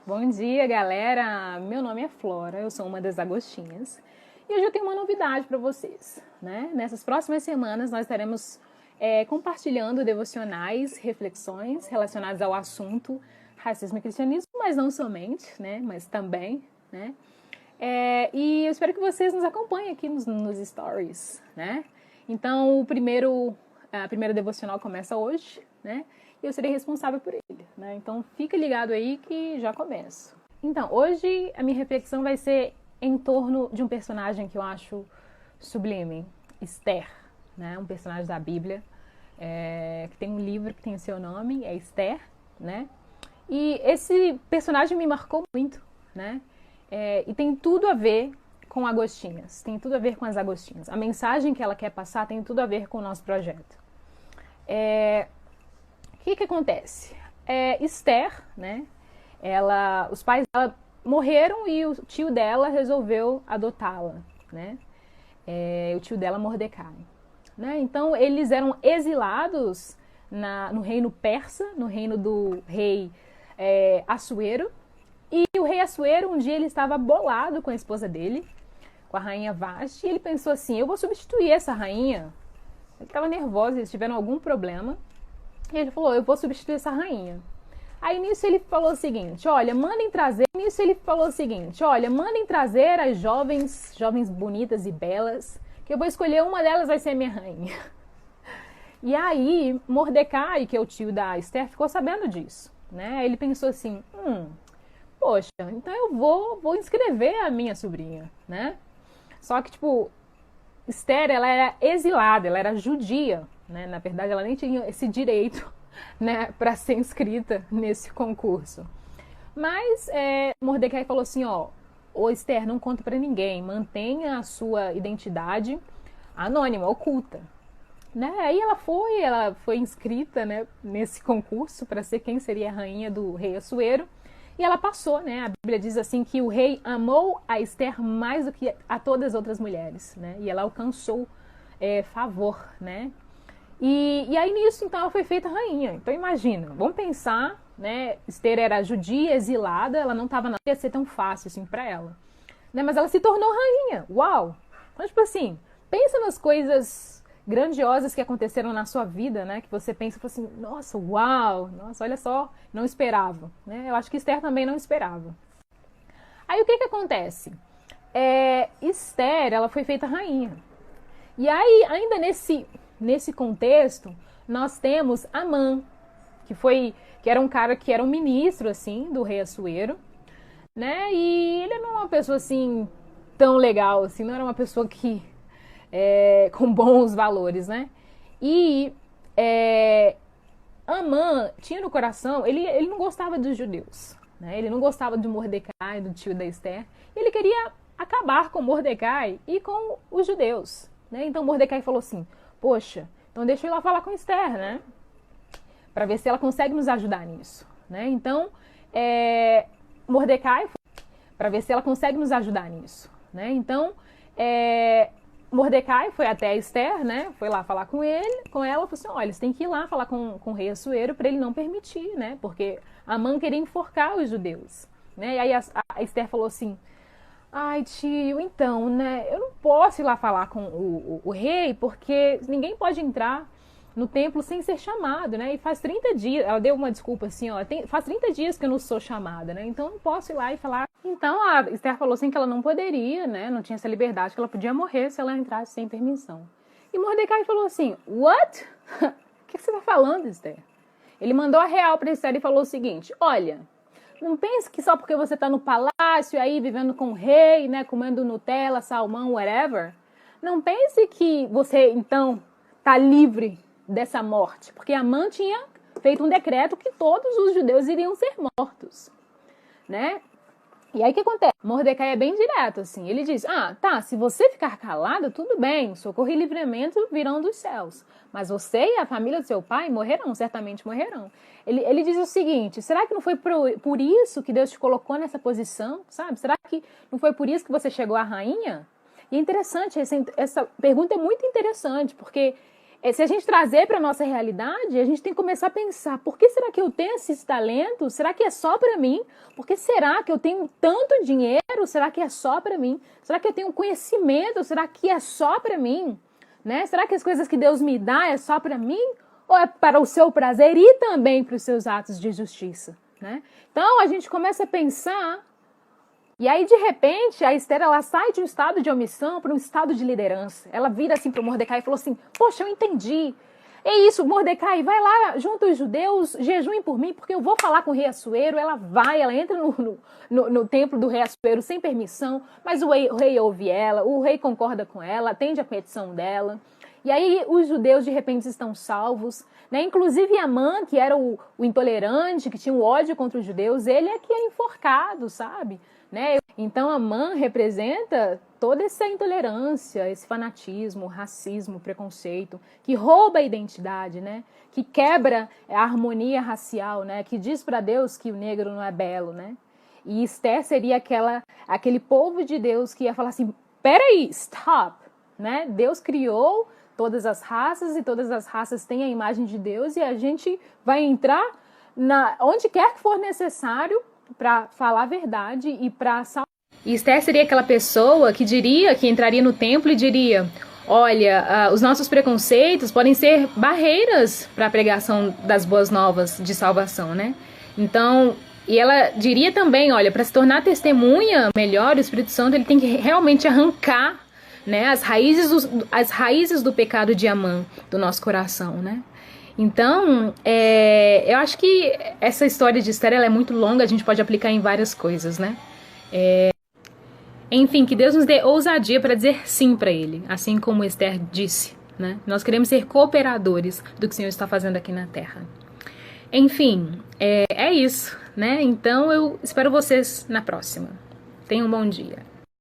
Bom dia, galera! Meu nome é Flora, eu sou uma das Agostinhas e hoje eu tenho uma novidade para vocês, né? Nessas próximas semanas nós estaremos compartilhando devocionais, reflexões relacionadas ao assunto racismo e cristianismo, mas não somente, né? Mas também, né? E eu espero que vocês nos acompanhem aqui nos stories, né? Então, a primeira devocional começa hoje, né? E eu serei responsável por ele, né? Então, fica ligado aí que já começo. Então, hoje a minha reflexão vai ser em torno de um personagem que eu acho sublime, Esther, né? Um personagem da Bíblia, que tem um livro que tem o seu nome, é Esther, né? E esse personagem me marcou muito, né? E tem tudo a ver com Agostinhas, tem tudo a ver com as Agostinhas. A mensagem que ela quer passar tem tudo a ver com o nosso projeto. O que acontece? Esther, né? Os pais dela morreram e o tio dela resolveu adotá-la, né? O tio dela, Mordecai. Né? Então, eles eram exilados no reino persa, no reino do rei Assuero. E o rei Assuero, um dia, ele estava bolado com a esposa dele, com a rainha Vashti, e ele pensou assim, eu vou substituir essa rainha. Ele estava nervoso, eles tiveram algum problema. E ele falou, eu vou substituir essa rainha. Aí nisso ele falou o seguinte, olha, mandem trazer as jovens bonitas e belas, que eu vou escolher uma delas vai ser a minha rainha. E aí Mordecai, que é o tio da Esther, ficou sabendo disso, né? Ele pensou assim, poxa, então eu vou inscrever a minha sobrinha, né? Só que, Esther, ela era exilada, ela era judia, né? Na verdade, ela nem tinha esse direito, né, para ser inscrita nesse concurso. Mas Mordecai falou assim, ô Esther, não conta para ninguém, mantenha a sua identidade anônima, oculta. Né? Aí ela foi inscrita, né, nesse concurso para ser quem seria a rainha do rei Assuero. E ela passou, né? A Bíblia diz assim que o rei amou a Esther mais do que a todas as outras mulheres, né? E ela alcançou favor, né? E aí nisso, então, ela foi feita rainha. Então imagina, vamos pensar, né? Esther era judia, exilada, ela não ia ser tão fácil assim para ela. Né? Mas ela se tornou rainha. Uau! Então, assim, pensa nas coisas grandiosas que aconteceram na sua vida, né? Que você pensa assim, nossa, uau, nossa, olha só, não esperava, né? Eu acho que Esther também não esperava. Aí o que acontece? Esther, ela foi feita rainha. E aí, ainda nesse contexto, nós temos Amã, que era um cara que era um ministro, assim, do rei Assuero, né? E ele não era uma pessoa, assim, tão legal, assim, não era uma pessoa que com bons valores, né? E Amã tinha no coração, ele não gostava dos judeus, né? Ele não gostava de Mordecai, do tio da Esther. Ele queria acabar com Mordecai e com os judeus, né? Então Mordecai falou assim, poxa, então deixa eu ir lá falar com Esther, né? Para ver se ela consegue nos ajudar nisso, né? Então Mordecai, para ver se ela consegue nos ajudar nisso, né? Então Mordecai foi até a Esther, né? Foi lá falar com ela, falou assim, olha, você tem que ir lá falar com o rei Assuero para ele não permitir, né? Porque Amã queria enforcar os judeus, né? E aí a Esther falou assim, ai tio, então, né? Eu não posso ir lá falar com o rei porque ninguém pode entrar no templo sem ser chamado, né? E faz 30 dias, ela deu uma desculpa assim, faz 30 dias que eu não sou chamada, né? Então eu não posso ir lá e falar. Então a Esther falou assim que ela não poderia, né? Não tinha essa liberdade, que ela podia morrer se ela entrasse sem permissão. E Mordecai falou assim, what? O que você tá falando, Esther? Ele mandou a real para Esther e falou o seguinte, olha, não pense que só porque você tá no palácio aí, vivendo com o rei, né? Comendo Nutella, salmão, whatever. Não pense que você, então, tá livre dessa morte, porque Amã tinha feito um decreto que todos os judeus iriam ser mortos, né? E aí o que acontece? Mordecai é bem direto, assim, ele diz, tá, se você ficar calado, tudo bem, socorro e livramento virão dos céus, mas você e a família do seu pai morrerão, certamente morrerão. Ele diz o seguinte, será que não foi por isso que Deus te colocou nessa posição, sabe? Será que não foi por isso que você chegou à rainha? E é interessante, essa pergunta é muito interessante, porque se a gente trazer para a nossa realidade, a gente tem que começar a pensar, por que será que eu tenho esses talentos? Será que é só para mim? Por que será que eu tenho tanto dinheiro? Será que é só para mim? Será que eu tenho conhecimento? Será que é só para mim? Né? Será que as coisas que Deus me dá é só para mim? Ou é para o seu prazer e também para os seus atos de justiça? Né? Então a gente começa a pensar, e aí de repente a Esther ela sai de um estado de omissão para um estado de liderança. Ela vira assim para o Mordecai e falou assim, poxa, eu entendi. É isso, Mordecai, vai lá junto aos judeus, jejuem por mim, porque eu vou falar com o rei Assuero. Ela entra no templo do rei Assuero sem permissão, mas o rei ouve ela, o rei concorda com ela, atende a petição dela. E aí os judeus de repente estão salvos, né? Inclusive Amã, que era o intolerante, que tinha o ódio contra os judeus, ele é que é enforcado, sabe? Né? Então Amã representa toda essa intolerância, esse fanatismo, racismo, preconceito, que rouba a identidade, né? Que quebra a harmonia racial, né? Que diz para Deus que o negro não é belo, né? E Esther seria aquele povo de Deus que ia falar assim, peraí, stop, né? Deus criou todas as raças e todas as raças têm a imagem de Deus e a gente vai entrar onde quer que for necessário para falar a verdade e para salvar. E Esther seria aquela pessoa que entraria no templo e diria, olha, os nossos preconceitos podem ser barreiras para a pregação das boas novas de salvação, né? Então, e ela diria também, olha, para se tornar testemunha melhor, o Espírito Santo ele tem que realmente arrancar, né, as raízes do pecado de Amã do nosso coração, né? Então, eu acho que essa história de Esther ela é muito longa, a gente pode aplicar em várias coisas, né? Enfim, que Deus nos dê ousadia para dizer sim para Ele, assim como Esther disse, né? Nós queremos ser cooperadores do que o Senhor está fazendo aqui na Terra. Enfim, é isso, né? Então eu espero vocês na próxima. Tenham um bom dia.